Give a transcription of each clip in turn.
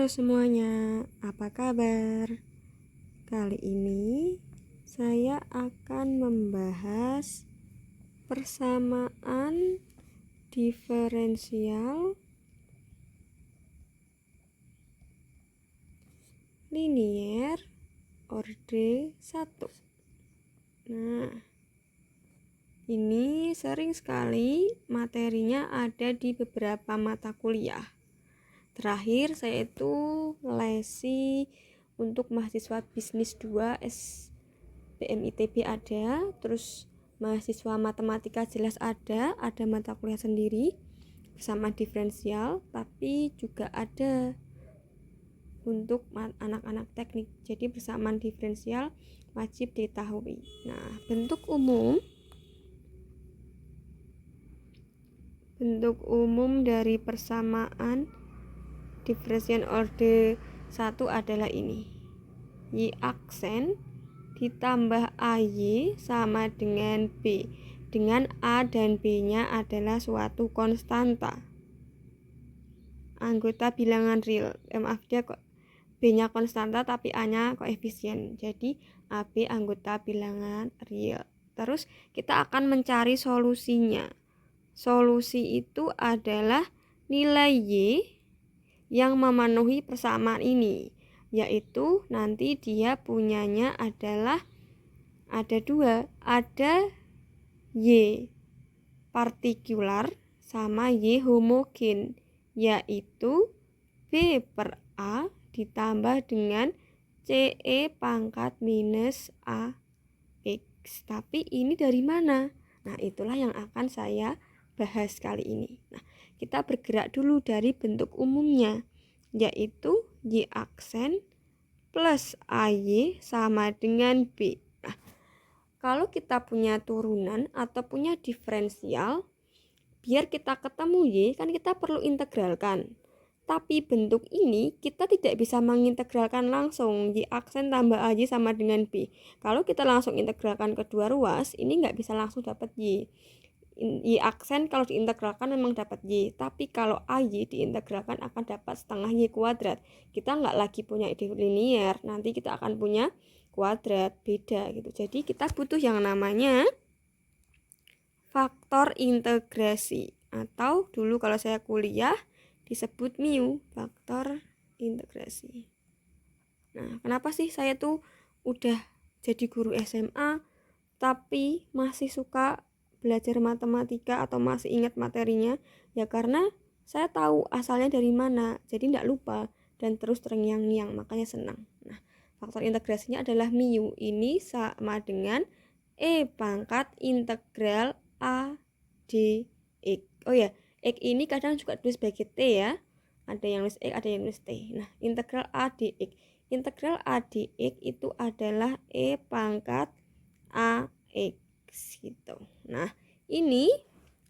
Halo semuanya, apa kabar? Kali ini saya akan membahas persamaan diferensial linier orde 1. Nah, ini sering sekali materinya ada di beberapa mata kuliah. Terakhir saya itu ngelesi untuk mahasiswa bisnis 2 SBM ITB ada, terus mahasiswa matematika jelas ada mata kuliah sendiri sama diferensial, tapi juga ada untuk anak-anak teknik. Jadi persamaan diferensial wajib diketahui. Nah, bentuk umum dari persamaan diferensial orde 1 adalah ini. Y aksen ditambah AY sama dengan B, dengan A dan B-nya adalah suatu konstanta. Anggota bilangan real. Maaf, dia kok B-nya konstanta tapi A-nya koefisien. Jadi AB anggota bilangan real. Terus kita akan mencari solusinya. Solusi itu adalah nilai Y yang memenuhi persamaan ini, yaitu nanti dia punyanya adalah ada dua, ada Y partikular sama Y homogen, yaitu B per A ditambah dengan CE pangkat minus AX. Tapi ini dari mana? Nah, itulah yang akan saya bahas kali ini. Nah, kita bergerak dulu dari bentuk umumnya, yaitu Y aksen plus AY sama dengan B. Nah, kalau kita punya turunan atau punya diferensial, biar kita ketemu Y, kan kita perlu integralkan. Tapi bentuk ini kita tidak bisa mengintegralkan langsung Y aksen tambah AY sama dengan B. Kalau kita langsung integralkan kedua ruas, ini nggak bisa langsung dapat Y. Y aksen kalau diintegralkan memang dapat Y, tapi kalau AY diintegralkan akan dapat setengah Y kuadrat. Kita nggak lagi punya linier, nanti kita akan punya kuadrat, beda gitu. Jadi kita butuh yang namanya faktor integrasi, atau dulu kalau saya kuliah disebut mu, faktor integrasi. Nah, kenapa sih saya tuh udah jadi guru SMA tapi masih suka belajar matematika atau masih ingat materinya? Ya karena saya tahu asalnya dari mana, jadi tidak lupa dan terus terngiang-ngiang, makanya senang. Nah, faktor integrasinya adalah mu, ini sama dengan E pangkat integral A d X. Oh ya, X ini kadang juga ditulis sebagai T ya, ada yang nulis X, ada yang nulis T. Nah, integral A dx, integral A dx itu adalah E pangkat AX gitu. Nah, ini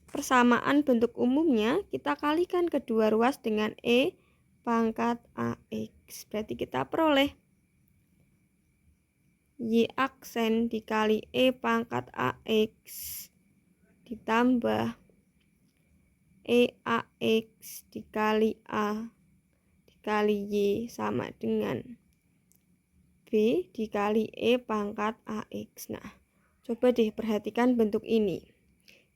persamaan bentuk umumnya kita kalikan kedua ruas dengan E pangkat AX. Berarti kita peroleh Y aksen dikali E pangkat AX ditambah E AX dikali A dikali Y sama dengan B dikali E pangkat AX. Nah, coba deh perhatikan bentuk ini.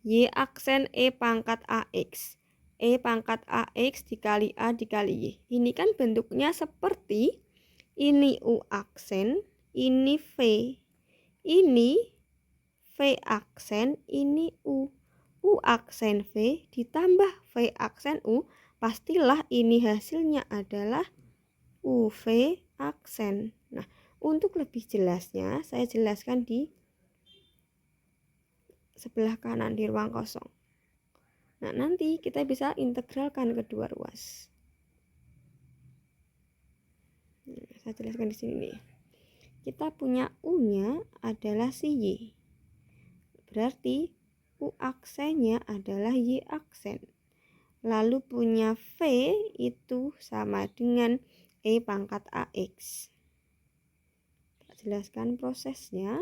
Y aksen E pangkat AX. E pangkat AX dikali A dikali Y. Ini kan bentuknya seperti ini U aksen, ini V. Ini V aksen, ini U. U aksen V ditambah V aksen U, pastilah ini hasilnya adalah UV aksen. Nah, untuk lebih jelasnya saya jelaskan di sebelah kanan di ruang kosong. Nah, nanti kita bisa integralkan kedua ruas. Saya jelaskan di sini nih. Kita punya U-nya adalah si Y. Berarti U aksennya adalah Y aksen. Lalu punya V itu sama dengan E pangkat AX. Kita jelaskan prosesnya.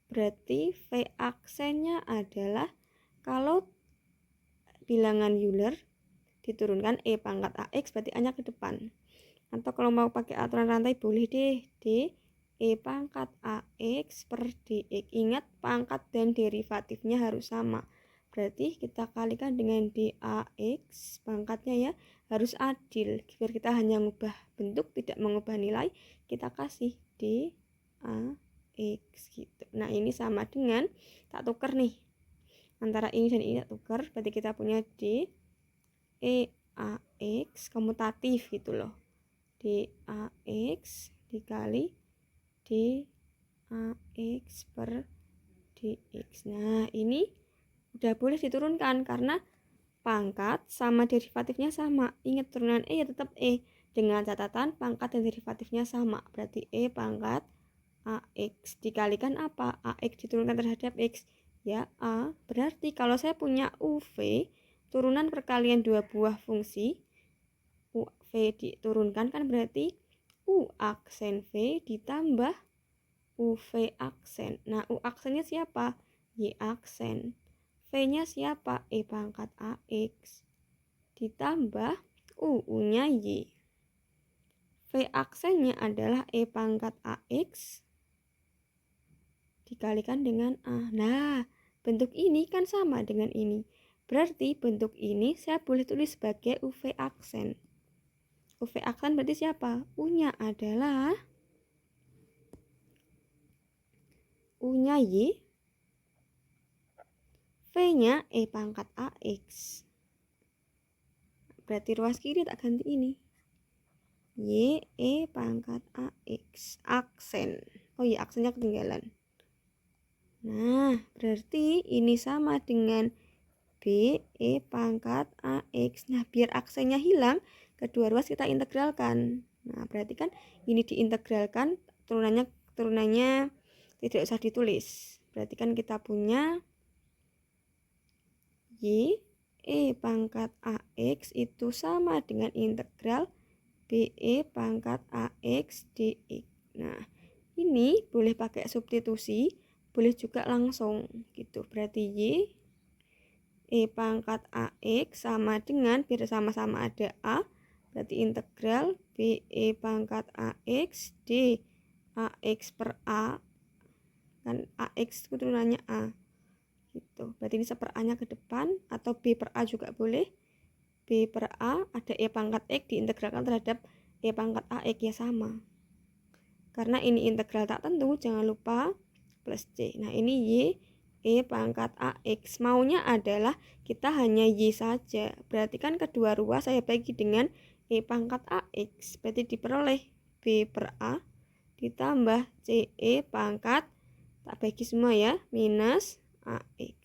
Berarti V aksennya adalah kalau bilangan Euler diturunkan E pangkat AX berarti A-nya ke depan. Atau kalau mau pakai aturan rantai boleh deh, D E pangkat AX per DX. Ingat pangkat dan derivatifnya harus sama. Berarti kita kalikan dengan DAX, pangkatnya ya harus adil. Biar kita hanya mengubah bentuk, tidak mengubah nilai, kita kasih DAX gitu. Nah, ini sama dengan, tak tuker nih. Antara ini dan ini tak tuker, berarti kita punya D E AX komutatif gitu loh. DAX dikali DAX per DX. Nah, ini udah boleh diturunkan karena pangkat sama derivatifnya sama. Ingat turunan E ya tetap E. Dengan catatan pangkat dan derivatifnya sama. Berarti E pangkat AX dikalikan apa? AX diturunkan terhadap X. Ya, A. Berarti kalau saya punya UV, turunan perkalian dua buah fungsi, UV diturunkan kan berarti U aksen V ditambah UV aksen. Nah, U aksennya siapa? Y aksen. V-nya siapa? E pangkat AX. Ditambah U-nya Y. V aksennya adalah E pangkat AX dikalikan dengan A. Nah, bentuk ini kan sama dengan ini. Berarti bentuk ini saya boleh tulis sebagai UV aksen. UV aksen berarti siapa? U-nya adalah U-nya Y, V-nya E pangkat AX. Berarti ruas kiri tak ganti ini. Y, E pangkat AX. Aksen. Oh iya, aksennya ketinggalan. Nah, berarti ini sama dengan B, E pangkat AX. Nah, biar aksennya hilang, kedua ruas kita integralkan. Nah, berarti kan ini diintegralkan, turunannya tidak usah ditulis. Berarti kan kita punya Y E pangkat AX itu sama dengan integral BE pangkat AX DX. Nah, ini boleh pakai substitusi, boleh juga langsung gitu. Berarti Y E pangkat AX sama dengan, biar sama-sama ada A, berarti integral BE pangkat AX D AX per A, kan AX itu turunannya A gitu. Berarti ini seper A nya ke depan, atau B per A juga boleh. B per A ada E pangkat X diintegralkan terhadap E pangkat AX, ya sama. Karena ini integral tak tentu, jangan lupa plus C. Nah, ini Y E pangkat AX. Maunya adalah kita hanya Y saja. Berarti kan kedua ruas saya bagi dengan E pangkat AX. Berarti diperoleh B per A ditambah CE pangkat, tak bagi semua ya, minus AX.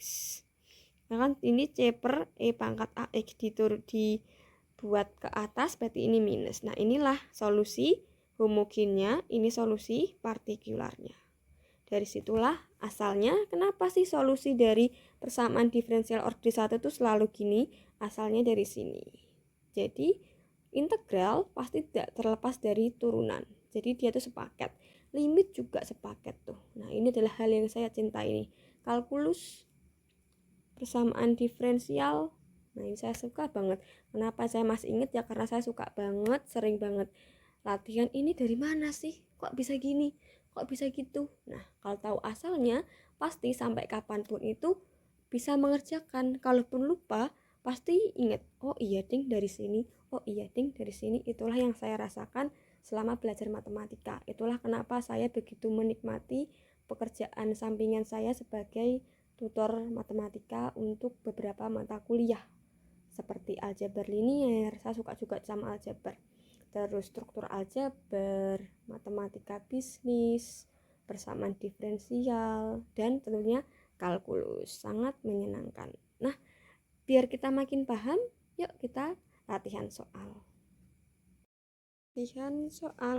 Nah kan ini C per E pangkat AX dibuat ke atas, berarti ini minus. Nah, inilah solusi homogennya, ini solusi partikularnya. Dari situlah asalnya. Kenapa sih solusi dari persamaan diferensial order 1 itu selalu gini? Asalnya dari sini. Jadi integral pasti tidak terlepas dari turunan. Jadi dia tuh sepaket. Limit juga sepaket tuh. Nah, ini adalah hal yang saya cintai nih. Kalkulus, persamaan diferensial. Nah, ini saya suka banget. Kenapa saya masih ingat ya? Karena saya suka banget, sering banget latihan ini. Dari mana sih? Kok bisa gini? Kok bisa gitu? Nah, kalau tahu asalnya, pasti sampai kapanpun itu bisa mengerjakan. Kalaupun lupa, pasti ingat. Oh iya ding dari sini. Oh iya ding dari sini. Itulah yang saya rasakan selama belajar matematika. Itulah kenapa saya begitu menikmati pekerjaan sampingan saya sebagai tutor matematika untuk beberapa mata kuliah seperti aljabar linier. Saya suka juga sama aljabar. Terus struktur aljabar, matematika bisnis, persamaan diferensial, dan tentunya kalkulus. Sangat menyenangkan. Nah, biar kita makin paham, yuk kita latihan soal. Latihan soal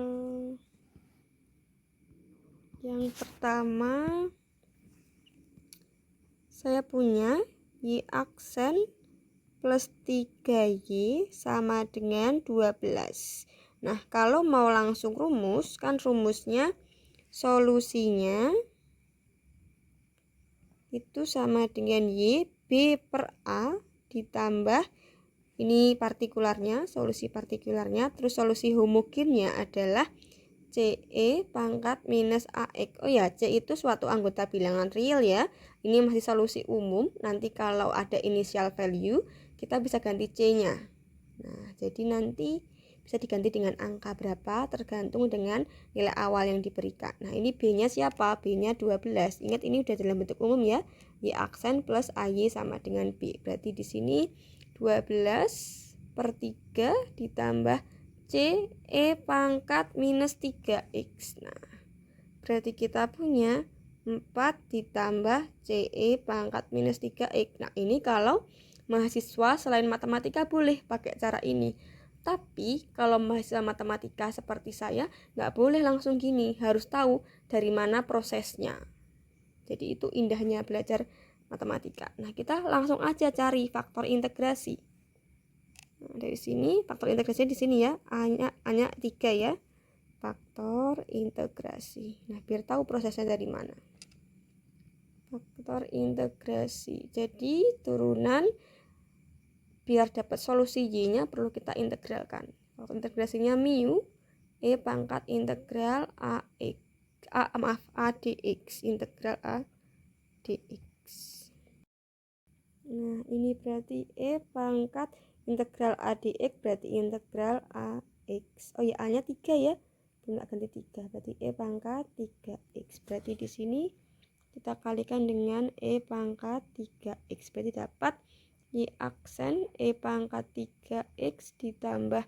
yang pertama, saya punya Y aksen plus 3Y sama dengan 12. Nah, kalau mau langsung rumus, kan rumusnya solusinya itu sama dengan Y B per A ditambah Ini partikularnya, solusi partikularnya. Terus solusi homogennya adalah CE pangkat minus AX. Oh ya, C itu suatu anggota bilangan real ya. Ini masih solusi umum. Nanti kalau ada initial value, kita bisa ganti C-nya. Nah, jadi nanti bisa diganti dengan angka berapa tergantung dengan nilai awal yang diberikan. Nah, ini B-nya siapa? B-nya 12. Ingat ini udah dalam bentuk umum ya. Y aksen plus AY sama dengan B. Berarti di sini 12/3 ditambah C E pangkat minus 3X. Nah, berarti kita punya 4 ditambah C E pangkat minus 3X. Nah, ini kalau mahasiswa selain matematika boleh pakai cara ini. Tapi kalau mahasiswa matematika seperti saya, nggak boleh langsung gini. Harus tahu dari mana prosesnya. Jadi itu indahnya belajar matematika. Nah, kita langsung aja cari faktor integrasi. Nah, dari sini faktor integrasinya di sini ya, A-nya 3 ya. Faktor integrasi. Nah, biar tahu prosesnya dari mana. Faktor integrasi. Jadi turunan biar dapat solusi Y-nya perlu kita integralkan. Faktor integrasinya mu E pangkat integral A dx, integral A dx. Nah, ini berarti E pangkat integral A dx berarti integral AX. Oh ya, A-nya 3 ya. Belum ganti 3. Berarti E pangkat 3X. Berarti di sini kita kalikan dengan E pangkat 3X. Berarti dapat Y aksen E pangkat 3X ditambah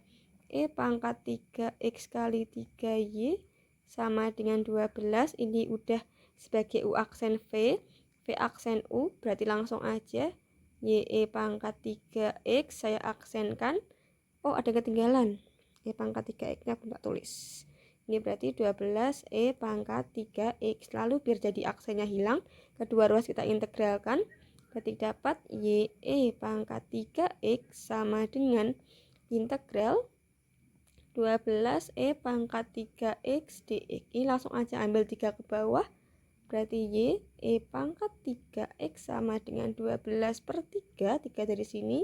E pangkat 3X kali 3Y sama dengan 12. Ini udah sebagai U aksen V. V aksen U. Berarti langsung aja YE pangkat 3X saya aksenkan. Oh, ada ketinggalan. E pangkat 3X-nya aku nggak tulis. Ini berarti 12 E pangkat 3X. Lalu biar jadi aksennya hilang, kedua ruas kita integralkan. Berarti dapat YE pangkat 3X sama dengan integral 12 E pangkat 3X dx. Ini langsung aja ambil 3 ke bawah. Berarti Y E pangkat 3X sama dengan 12/3. 3 dari sini.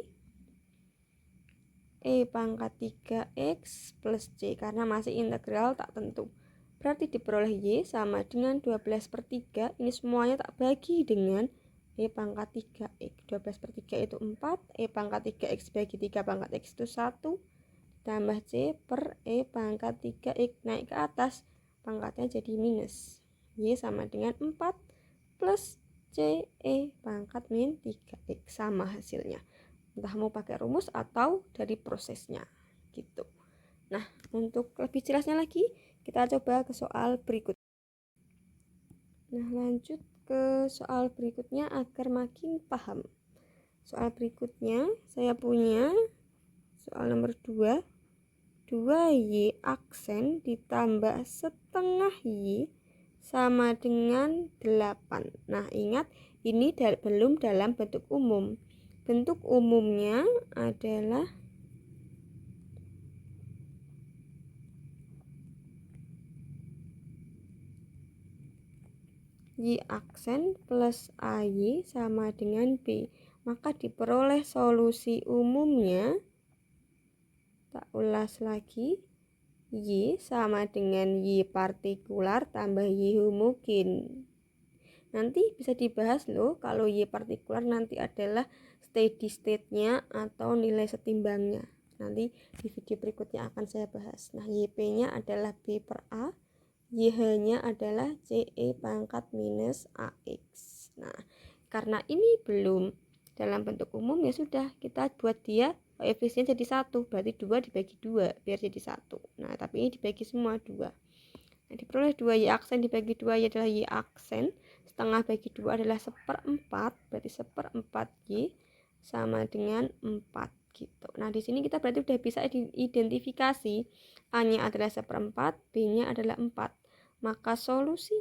E pangkat 3X plus C. Karena masih integral tak tentu. Berarti diperoleh Y sama dengan 12/3. Ini semuanya tak bagi dengan E pangkat 3X. 12/3 itu 4. E pangkat 3X bagi 3 pangkat X itu 1. Tambah C per E pangkat 3X. Naik ke atas. Pangkatnya jadi minus. Y sama dengan 4 plus C E pangkat min 3X. Sama hasilnya. Entah mau pakai rumus atau dari prosesnya. Gitu. Nah, untuk lebih jelasnya lagi, kita coba ke soal berikut. Nah, lanjut ke soal berikutnya agar makin paham. Soal berikutnya, saya punya soal nomor 2. 2Y aksen ditambah setengah Y sama dengan 8. Nah, ingat ini belum dalam bentuk umum. Bentuk umumnya adalah Y aksen plus AY sama dengan B. Maka diperoleh solusi umumnya. Tak ulas lagi. Y sama dengan Y partikular tambah Y homogen. Nanti bisa dibahas loh kalau Y partikular nanti adalah steady state-nya atau nilai setimbangnya. Nanti di video berikutnya akan saya bahas. Nah, YP-nya adalah B per A. YH-nya adalah CE pangkat minus AX. Nah, karena ini belum dalam bentuk umum ya sudah kita buat dia koefisien jadi 1, berarti 2 dibagi 2 biar jadi 1. Nah, tapi ini dibagi semua 2. Nah, diperoleh 2Y aksen dibagi 2Y adalah Y aksen. Setengah bagi 2 adalah 1/4, berarti 1/4Y sama dengan 4 gitu. Nah, di sini kita berarti udah bisa identifikasi A-nya adalah 1/4, B-nya adalah 4. Maka solusi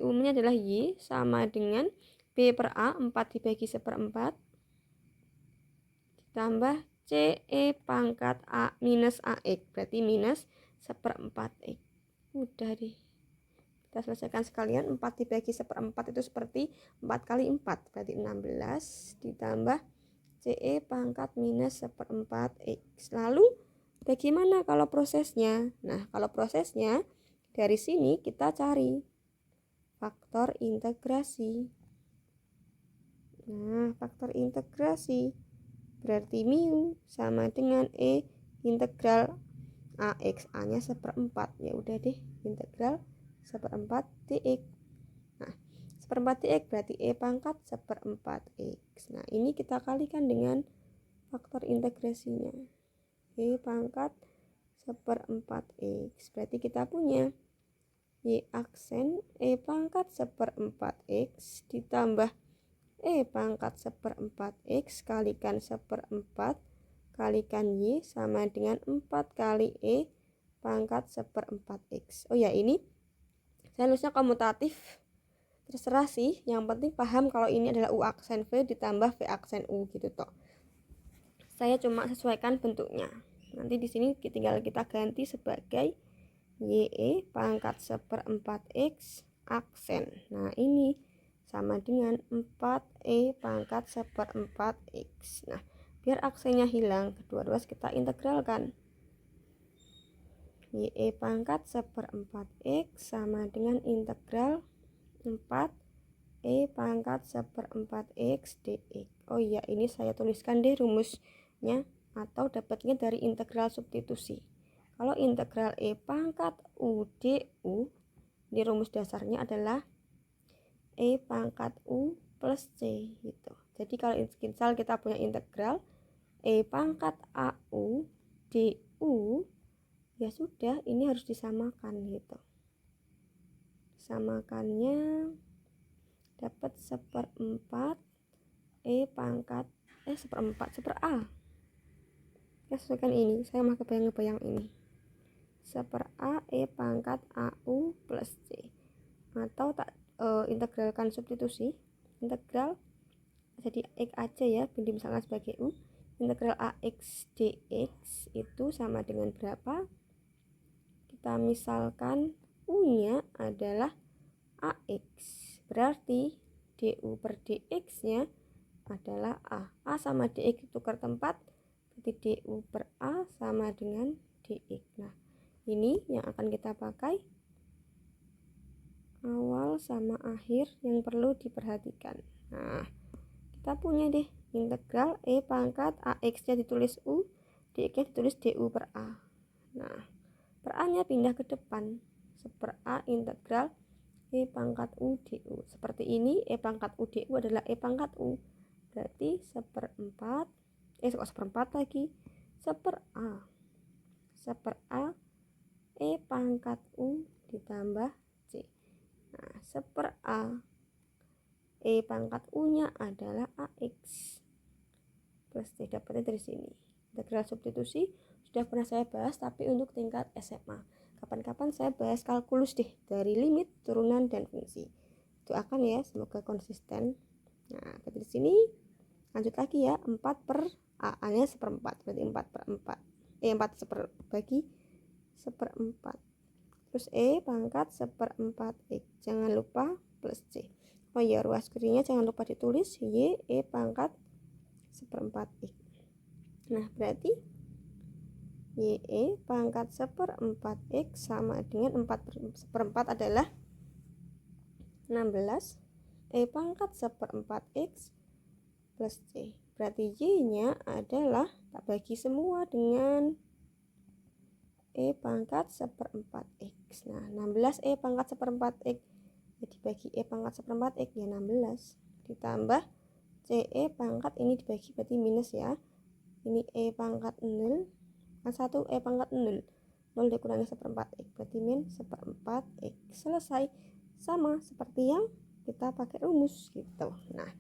umumnya adalah Y sama dengan B per A, 4 dibagi 1/4 ditambah CE pangkat A minus AX, berarti minus 1/4X. Udah deh. Kita Kita selesaikan sekalian. 4 dibagi 1/4 itu seperti 4 kali 4, berarti 16 ditambah CE pangkat minus 1/4 X. Lalu bagaimana kalau prosesnya? Nah, kalau prosesnya dari sini kita cari faktor integrasi. Nah, faktor integrasi berarti mu sama dengan E integral AX. A-nya 1/4. Ya udah deh, integral 1/4 dx. Nah, 1/4 dx berarti E pangkat 1/4 X. Nah, ini kita kalikan dengan faktor integrasinya. E pangkat 1/4 X. Berarti kita punya Y aksen E pangkat 1/4 X ditambah E pangkat 1/4 X kalikan 1/4 kalikan Y sama dengan 4 kali E pangkat 1/4 X. Oh ya, ini saya nulisnya komutatif, terserah sih, yang penting paham kalau ini adalah U aksen V ditambah V aksen U gitu toh. Saya cuma sesuaikan bentuknya. Nanti di sini tinggal kita ganti sebagai YE pangkat 1/4 X aksen. Nah, ini sama dengan 4E pangkat 1/4 X. Nah, biar aksennya hilang, kedua-dua kita integralkan. YE pangkat 1/4 X sama dengan integral 4E pangkat 1/4 X dx. Oh iya, ini saya tuliskan deh rumusnya atau dapatnya dari integral substitusi. Kalau integral E pangkat U du di rumus dasarnya adalah E pangkat U plus C gitu. Jadi kalau misal kita punya integral E pangkat AU du, ya sudah, ini harus disamakan gitu. Samakannya dapat 1/4 E pangkat 1/4 A. Ya, sesuaikan ini, saya mau kebayang-kebayang ini. 1/A E pangkat AU plus C. Atau tak integralkan substitusi, integral jadi X aja ya, misalkan sebagai U. Integral AX dx itu sama dengan berapa? Kita misalkan U-nya adalah AX, berarti du per dx nya adalah A. A sama dx tukar tempat, berarti du per A sama dengan dx. Nah, ini yang akan kita pakai awal sama akhir yang perlu diperhatikan. Nah, kita punya deh integral E pangkat AX nya ditulis U, dx nya ditulis du per A. Nah, per A nya pindah ke depan, 1/A integral E pangkat U du. Seperti ini, E pangkat U du adalah E pangkat U, berarti 1/4 1/4 lagi 1/A 1/A E pangkat U ditambah C. Nah, 1/A E pangkat U nya adalah AX plus C, dapatnya dari sini. Integral substitusi sudah pernah saya bahas, tapi untuk tingkat SMA. Kapan-kapan saya bahas kalkulus deh, dari limit, turunan, dan fungsi. Itu akan ya, semoga konsisten. Nah, dari sini lanjut lagi ya, 4 per A nya 1/4, berarti 4/4 4 bagi 1/4. Terus E pangkat 1/4 X, jangan lupa plus C. Oh ya, ruas kirinya jangan lupa ditulis Y E pangkat 1/4 X. Nah, berarti YE pangkat 1/4 X sama dengan 4/1 adalah 16 E pangkat 1/4 X plus C. Berarti Y nya adalah, tak bagi semua dengan E pangkat 1/4 X. Nah, 16 E pangkat 1/4 X jadi bagi E pangkat 1/4 X ya 16 ditambah CE pangkat, ini dibagi berarti minus ya, ini E pangkat 0 kan 1 E pangkat 0 dikurangi 1/4 X berarti min 1/4 X. Selesai, sama seperti yang kita pakai rumus gitu. Nah,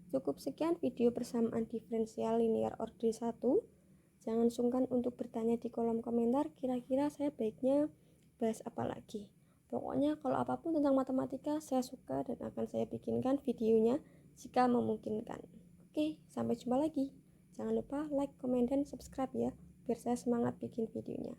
cukup sekian video persamaan diferensial linear order 1. Jangan sungkan untuk bertanya di kolom komentar, kira-kira saya baiknya bahas apa lagi. Pokoknya kalau apapun tentang matematika saya suka dan akan saya bikinkan videonya jika memungkinkan. Oke, sampai jumpa lagi. Jangan lupa like, komen, dan subscribe ya, biar saya semangat bikin videonya.